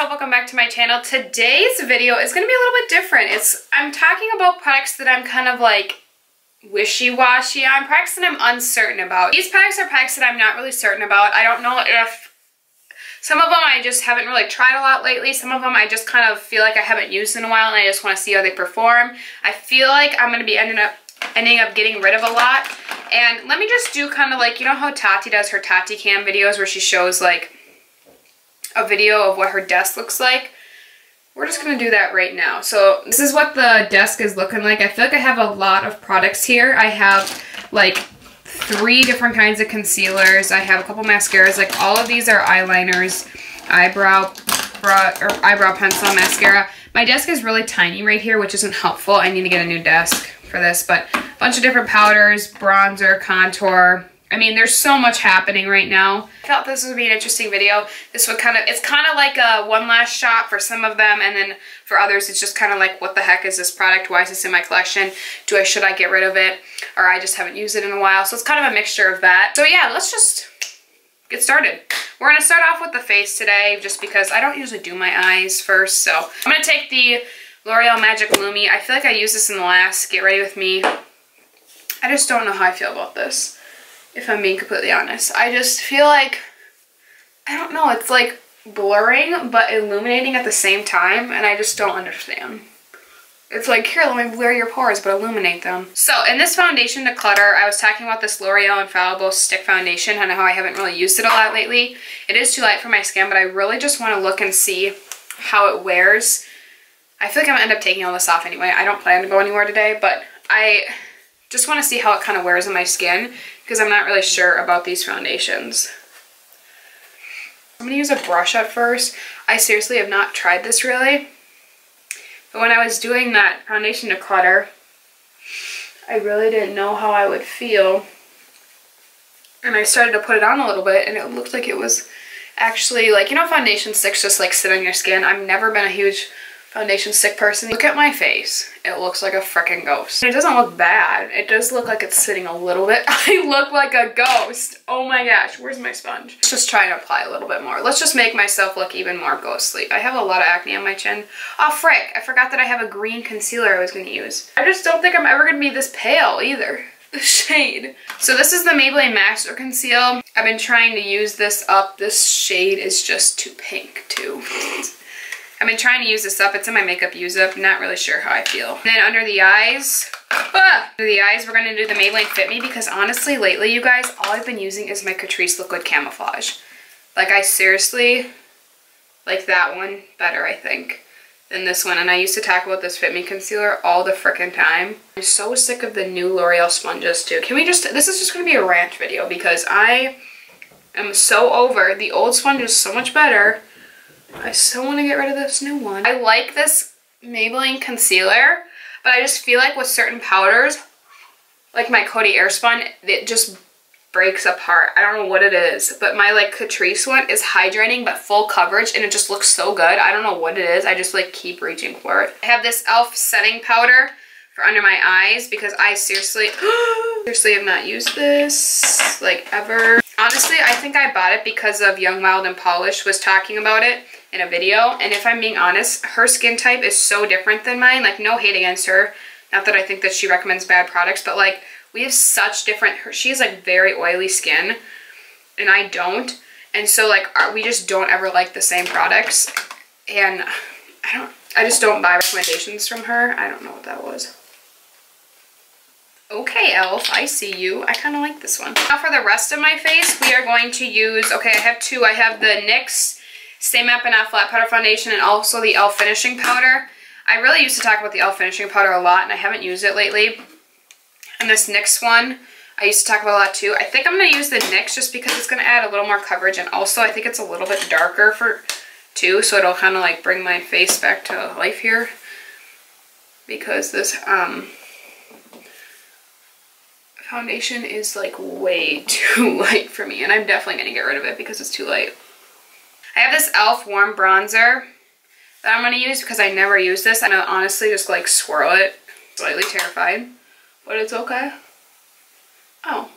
welcome back to my channel. Today's video is going to be a little bit different. I'm talking about products that I'm kind of like wishy-washy on, products that I'm uncertain about. These products are products that I'm not really certain about. I don't know if some of them I just haven't really tried a lot lately. Some of them I just kind of feel like I haven't used in a while and I just want to see how they perform. I feel like I'm going to be ending up getting rid of a lot. And let me just do kind of like, you know how Tati does her Tati Cam videos where she shows like a video of what her desk looks like? We're just going to do that right now. So this is what the desk is looking like. I feel like I have a lot of products here. I have like 3 different kinds of concealers. I have a couple mascaras. Like all of these are eyeliners, eyebrow pencil, mascara. My desk is really tiny right here, which isn't helpful. I need to get a new desk for this, but a bunch of different powders, bronzer, contour. I mean, there's so much happening right now. I felt this would be an interesting video. It's kind of like a one last shot for some of them, and then for others, it's just kind of like, what the heck is this product? Why is this in my collection? Should I get rid of it? Or I just haven't used it in a while. So it's kind of a mixture of that. So yeah, let's just get started. We're gonna start off with the face today, just because I don't usually do my eyes first. So I'm gonna take the L'Oreal Magic Lumi. I feel like I used this in the last Get Ready With Me. I just don't know how I feel about this, if I'm being completely honest. I just feel like, I don't know, it's like blurring but illuminating at the same time, and I just don't understand. It's like, here, let me blur your pores but illuminate them. So in this foundation declutter, I was talking about this L'Oreal Infallible stick foundation and how I haven't really used it a lot lately. It is too light for my skin, but I really just want to look and see how it wears. I feel like I'm gonna end up taking all this off anyway. I don't plan to go anywhere today, but I just want to see how it kind of wears on my skin, because I'm not really sure about these foundations. I'm going to use a brush at first. I seriously have not tried this really. But when I was doing that foundation declutter, I really didn't know how I would feel. And I started to put it on a little bit, and it looked like it was actually like, you know, foundation sticks just like sit on your skin. I've never been a huge foundation stick person. Look at my face. It looks like a freaking ghost. It doesn't look bad. It does look like it's sitting a little bit. I look like a ghost. Oh my gosh, where's my sponge? Let's just try and apply a little bit more. Let's just make myself look even more ghostly. I have a lot of acne on my chin. Oh frick, I forgot that I have a green concealer I was gonna use. I just don't think I'm ever gonna be this pale either. The shade. So this is the Maybelline Master Conceal. I've been trying to use this up. This shade is just too pink too. I've been trying to use this up. It's in my makeup use up. Not really sure how I feel. And then under the eyes, we're going to do the Maybelline Fit Me, because honestly, lately, you guys, all I've been using is my Catrice Liquid Camouflage. Like, I seriously like that one better, I think, than this one. And I used to talk about this Fit Me Concealer all the frickin' time. I'm so sick of the new L'Oreal sponges, too. This is just going to be a rant video, because I am so over. The old sponge is so much better. I still want to get rid of this new one. I like this Maybelline concealer, but I just feel like with certain powders, like my Coty Airspun, it just breaks apart. I don't know what it is, but my like Catrice one is hydrating but full coverage, and it just looks so good. I don't know what it is. I just like keep reaching for it. I have this e.l.f. setting powder for under my eyes, because I seriously have not used this like ever. Honestly, I think I bought it because of Young, Mild, and Polished was talking about it in a video, and if I'm being honest, her skin type is so different than mine. Like, no hate against her, not that I think that she recommends bad products, but like, we have such different, she's like very oily skin and I don't, and so like we just don't ever like the same products, and I just don't buy recommendations from her. I don't know what that was. Okay, e.l.f., I see you. I kind of like this one. Now for the rest of my face, we are going to use, okay, I have 2. I have the NYX Stay Matte but Not Flat Powder Foundation, and also the e.l.f. Finishing Powder. I really used to talk about the e.l.f. Finishing Powder a lot, and I haven't used it lately. And this NYX one, I used to talk about a lot too. I think I'm going to use the NYX just because it's going to add a little more coverage, and also I think it's a little bit darker too, so it'll kind of like bring my face back to life here. Because this foundation is like way too light for me, and I'm definitely going to get rid of it because it's too light. I have this e.l.f. Warm Bronzer that I'm going to use because I never use this. I'm going to honestly just like swirl it. Slightly terrified, but it's okay. Oh.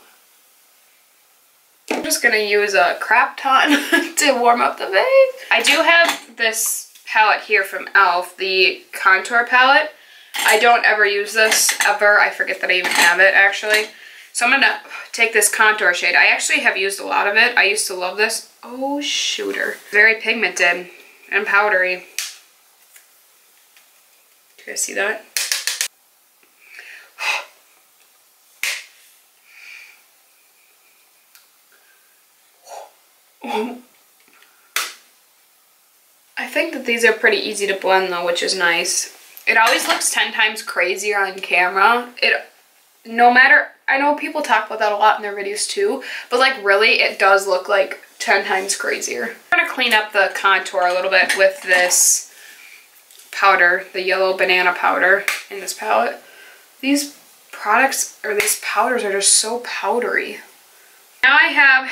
I'm just gonna use a crap ton to warm up the face. I do have this palette here from e.l.f., the contour palette. I don't ever use this, ever. I forget that I even have it, actually. So I'm gonna take this contour shade. I actually have used a lot of it. I used to love this. Oh, shooter. Very pigmented and powdery. Do you guys see that? I think that these are pretty easy to blend though, which is nice. It always looks 10 times crazier on camera. No matter, I know people talk about that a lot in their videos too, but like really it does look like 10 times crazier. I'm gonna clean up the contour a little bit with this powder, the yellow banana powder in this palette. These products, or these powders, are just so powdery. Now I have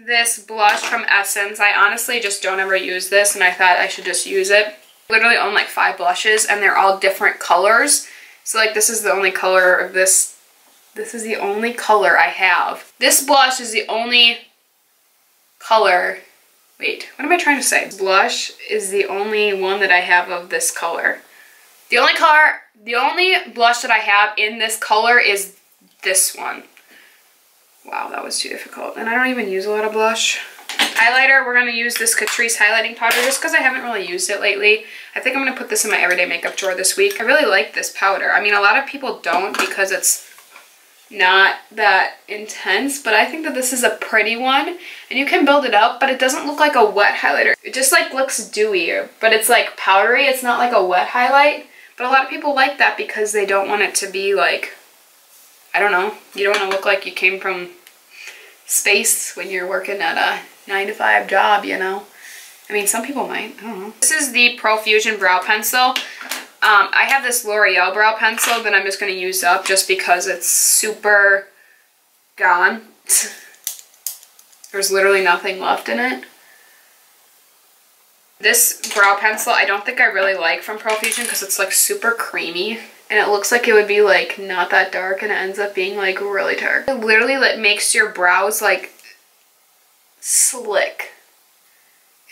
this blush from Essence. I honestly just don't ever use this, and I thought I should just use it. Literally own like 5 blushes, and they're all different colors. So like this is the only color of this. This is the only color I have. This blush is the only color. Wait, what am I trying to say? Blush is the only one that I have of this color. The only blush that I have in this color is this one. Wow, that was too difficult. And I don't even use a lot of blush. Highlighter, we're going to use this Catrice highlighting powder just because I haven't really used it lately. I think I'm going to put this in my everyday makeup drawer this week. I really like this powder. I mean, a lot of people don't because it's not that intense, but I think that this is a pretty one. And you can build it up, but it doesn't look like a wet highlighter. It just like looks dewy, but it's like powdery. It's not like a wet highlight. But a lot of people like that because they don't want it to be like, I don't know, you don't want to look like you came from space when you're working at a 9-to-5 job, you know? I mean, some people might, I don't know. This is the Profusion Brow Pencil. I have this Loreal brow pencil that I'm just going to use up just because it's super gone. There's literally nothing left in it. This brow pencil I don't think I really like from Profusion because it's like super creamy. And it looks like it would be like not that dark and it ends up being like really dark. It literally makes your brows like slick.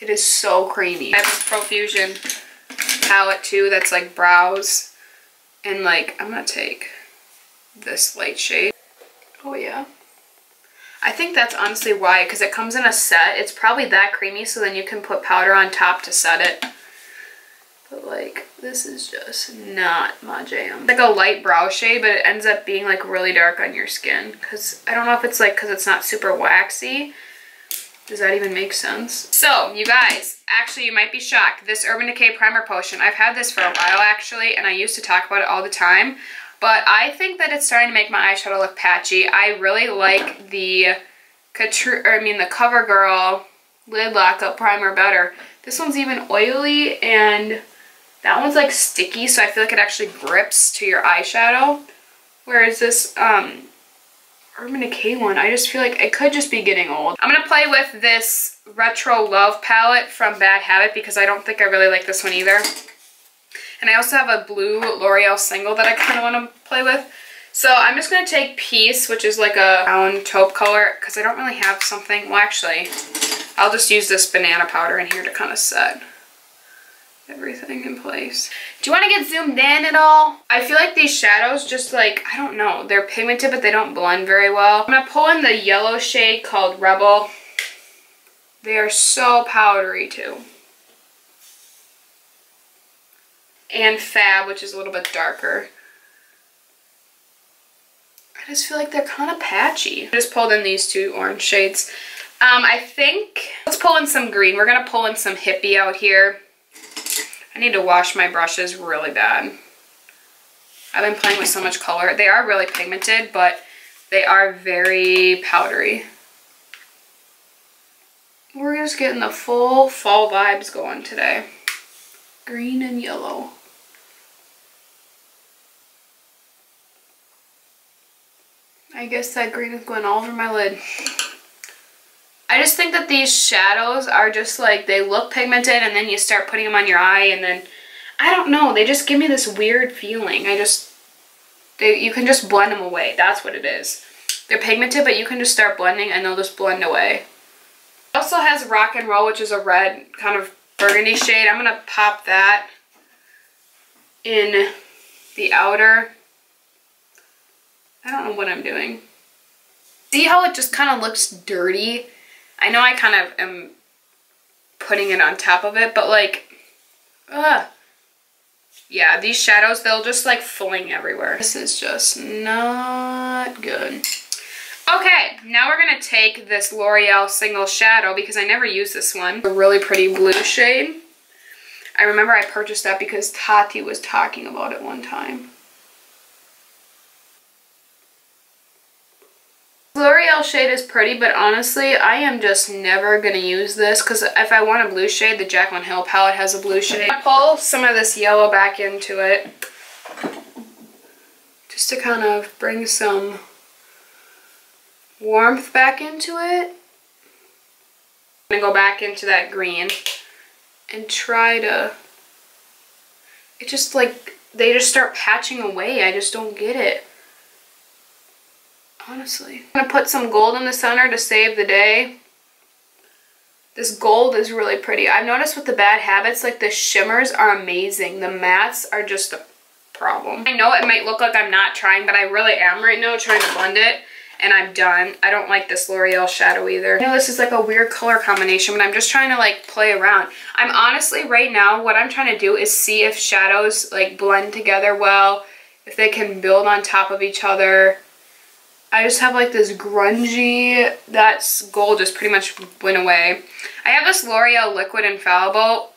It is so creamy. I have this Profusion palette too that's like brows. And like I'm gonna take this light shade. Oh yeah. I think that's honestly why, because it comes in a set. It's probably that creamy so then you can put powder on top to set it. But like, this is just not my jam. It's like a light brow shade, but it ends up being like really dark on your skin. Because I don't know if it's like, because it's not super waxy. Does that even make sense? So, you guys, actually you might be shocked. This Urban Decay Primer Potion, I've had this for a while actually, and I used to talk about it all the time. But I think that it's starting to make my eyeshadow look patchy. I really like the CoverGirl Lid Lockup Primer better. This one's even oily and that one's like sticky, so I feel like it actually grips to your eyeshadow. Whereas this Urban Decay one, I just feel like it could just be getting old. I'm going to play with this Retro Love palette from Bad Habit because I don't think I really like this one either. And I also have a blue L'Oreal single that I kind of want to play with. So I'm just going to take Peace, which is like a brown taupe color, because I don't really have something. Well, actually, I'll just use this banana powder in here to kind of set everything in place. Do you want to get zoomed in at all? I feel like these shadows just like, I don't know, they're pigmented, but they don't blend very well. I'm going to pull in the yellow shade called Rebel. They are so powdery too. And Fab, which is a little bit darker. I just feel like they're kind of patchy. I just pulled in these two orange shades. I think, let's pull in some green. We're going to pull in some Hippie out here. I need to wash my brushes really bad. I've been playing with so much color. They are really pigmented, but they are very powdery. We're just getting the full fall vibes going today. Green and yellow. I guess that green is going all over my lid. I just think that these shadows are just like, they look pigmented and then you start putting them on your eye and then, I don't know, they just give me this weird feeling. You can just blend them away. That's what it is. They're pigmented, but you can just start blending and they'll just blend away. It also has Rock and Roll, which is a red kind of burgundy shade. I'm going to pop that in the outer. I don't know what I'm doing. See how it just kind of looks dirty? I know I kind of am putting it on top of it, but like, yeah, these shadows, they'll just like fling everywhere. This is just not good. Okay, now we're gonna take this L'Oreal Single Shadow because I never use this one. A really pretty blue shade. I remember I purchased that because Tati was talking about it one time. L'Oreal shade is pretty, but honestly, I am just never gonna use this because if I want a blue shade, the Jaclyn Hill palette has a blue shade. I pull some of this yellow back into it just to kind of bring some warmth back into it. I'm gonna go back into that green and try to, it just like, they just start patching away. I just don't get it. Honestly. I'm gonna put some gold in the center to save the day. This gold is really pretty. I've noticed with the Bad Habits, like the shimmers are amazing. The mattes are just a problem. I know it might look like I'm not trying, but I really am right now trying to blend it. And I'm done. I don't like this L'Oreal shadow either. I know this is like a weird color combination, but I'm just trying to like play around. I'm honestly right now, what I'm trying to do is see if shadows like blend together well, if they can build on top of each other. I just have like this grungy, that's gold just pretty much went away. I have this L'Oreal Liquid Infallible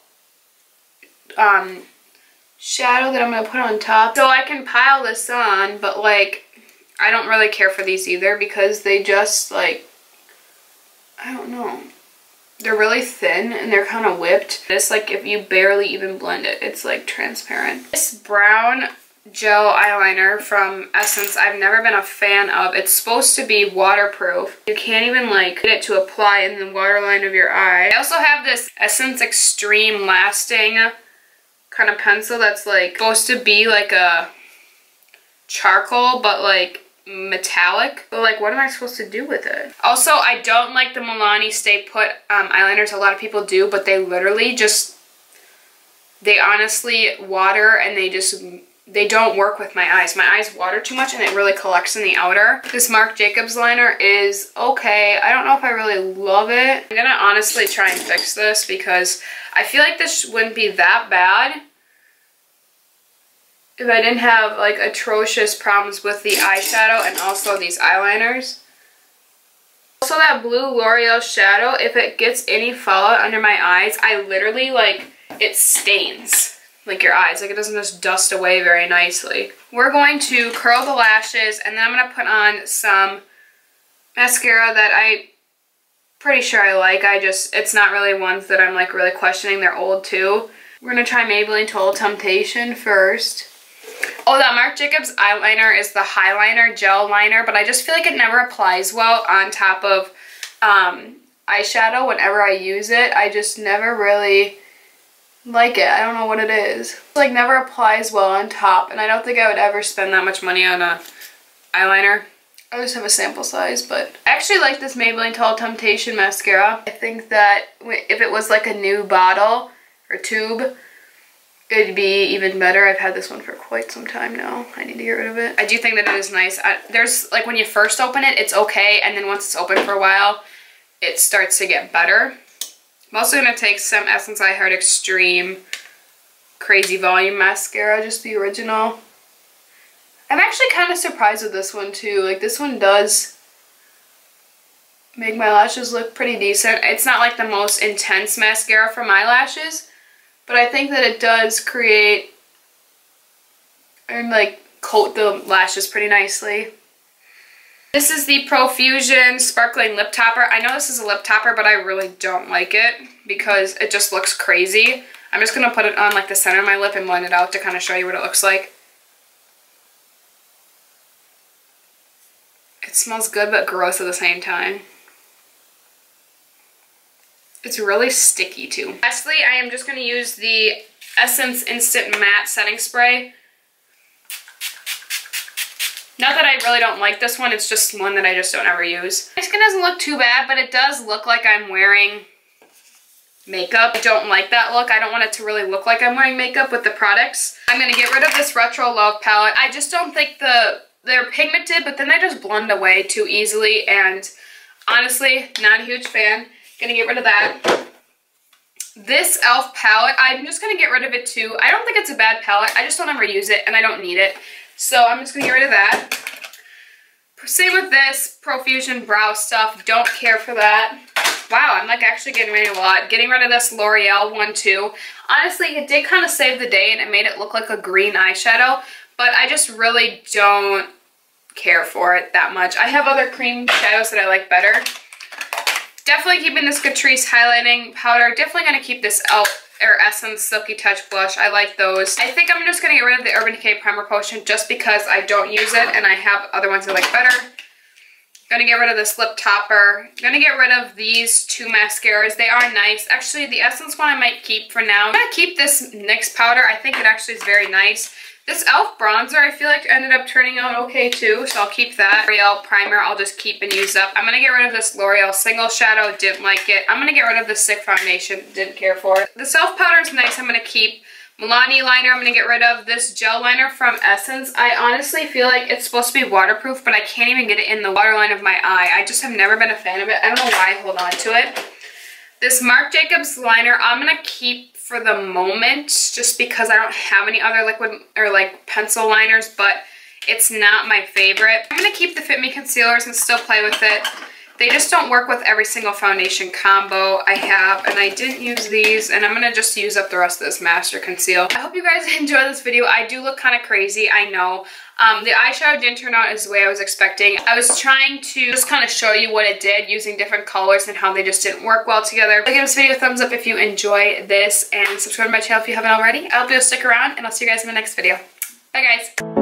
shadow that I'm going to put on top. So I can pile this on, but like, I don't really care for these either because they just like, I don't know. They're really thin and they're kind of whipped. This, like, if you barely even blend it, it's like transparent. This brown gel eyeliner from Essence, I've never been a fan of. It's supposed to be waterproof. You can't even like get it to apply in the waterline of your eye. I also have this Essence Extreme Lasting kind of pencil that's like supposed to be like a charcoal but like metallic. But like, what am I supposed to do with it? Also, I don't like the Milani Stay Put eyeliners. A lot of people do, but they literally just, they honestly water and they don't work with my eyes. My eyes water too much and it really collects in the outer. This Marc Jacobs liner is okay. I don't know if I really love it. I'm gonna honestly try and fix this because I feel like this wouldn't be that bad if I didn't have like atrocious problems with the eyeshadow and also these eyeliners. Also that blue L'Oreal shadow, if it gets any fallout under my eyes, I literally like, it stains like your eyes. Like it doesn't just dust away very nicely. We're going to curl the lashes and then I'm going to put on some mascara that I'm pretty sure I like. It's not really ones that I'm like really questioning. They're old too. We're going to try Maybelline Total Temptation first. Oh, that Marc Jacobs eyeliner is the highliner gel liner, but I just feel like it never applies well on top of eyeshadow whenever I use it. I just never really like it. I don't know what it is. It like never applies well on top, and I don't think I would ever spend that much money on a eyeliner. I just have a sample size, but I actually like this Maybelline Total Temptation mascara. I think that if it was like a new bottle or tube, it'd be even better. I've had this one for quite some time now. I need to get rid of it. I do think that it is nice. There's like when you first open it, it's okay, and then once it's open for a while, it starts to get better. I'm also going to take some Essence I Heart Extreme Crazy Volume Mascara, just the original. I'm actually kind of surprised with this one too. Like this one does make my lashes look pretty decent. It's not like the most intense mascara for my lashes, but I think that it does create and like coat the lashes pretty nicely. This is the Profusion Sparkling Lip Topper. I know this is a lip topper, but I really don't like it because it just looks crazy. I'm just going to put it on like the center of my lip and blend it out to kind of show you what it looks like. It smells good but gross at the same time. It's really sticky too. Lastly, I am just going to use the Essence Instant Matte Setting Spray. Not that I really don't like this one, it's just one that I just don't ever use. My skin doesn't look too bad, but it does look like I'm wearing makeup. I don't like that look. I don't want it to really look like I'm wearing makeup with the products. I'm going to get rid of this Retro Love palette. I just don't think they're pigmented, but then they just blend away too easily, and honestly, not a huge fan. Gonna get rid of that. This e.l.f. palette, I'm just gonna get rid of it too. I don't think it's a bad palette. I just don't ever use it, and I don't need it. So I'm just gonna get rid of that. Same with this Profusion Brow stuff. Don't care for that. Wow, I'm like actually getting rid of a lot. Getting rid of this Loreal one too. Honestly, it did kind of save the day, and it made it look like a green eyeshadow, but I just really don't care for it that much. I have other cream shadows that I like better. Definitely keeping this Catrice highlighting powder. Definitely going to keep this Essence Silky Touch blush. I like those. I think I'm just going to get rid of the Urban Decay Primer Potion just because I don't use it and I have other ones I like better. Going to get rid of this lip topper. Going to get rid of these two mascaras. They are nice. Actually, the Essence one I might keep for now. I'm going to keep this NYX powder. I think it actually is very nice. This e.l.f. bronzer I feel like ended up turning out okay too, so I'll keep that. L'Oreal primer I'll just keep and use up. I'm going to get rid of this L'Oreal single shadow, didn't like it. I'm going to get rid of the Stick foundation, didn't care for it. The e.l.f. powder is nice, I'm going to keep. Milani liner I'm going to get rid of. This gel liner from Essence, I honestly feel like it's supposed to be waterproof, but I can't even get it in the waterline of my eye. I just have never been a fan of it. I don't know why I hold on to it. This Marc Jacobs liner I'm going to keep for the moment just because I don't have any other liquid or like pencil liners, but it's not my favorite. I'm going to keep the Fit Me concealers and still play with it. They just don't work with every single foundation combo I have, and I didn't use these, and I'm going to just use up the rest of this Master Conceal. I hope you guys enjoy this video. I do look kind of crazy, I know. The eyeshadow didn't turn out as the way I was expecting. I was trying to just kind of show you what it did using different colors and how they just didn't work well together. Give this video a thumbs up if you enjoy this, and subscribe to my channel if you haven't already. I hope you'll stick around, and I'll see you guys in the next video. Bye guys!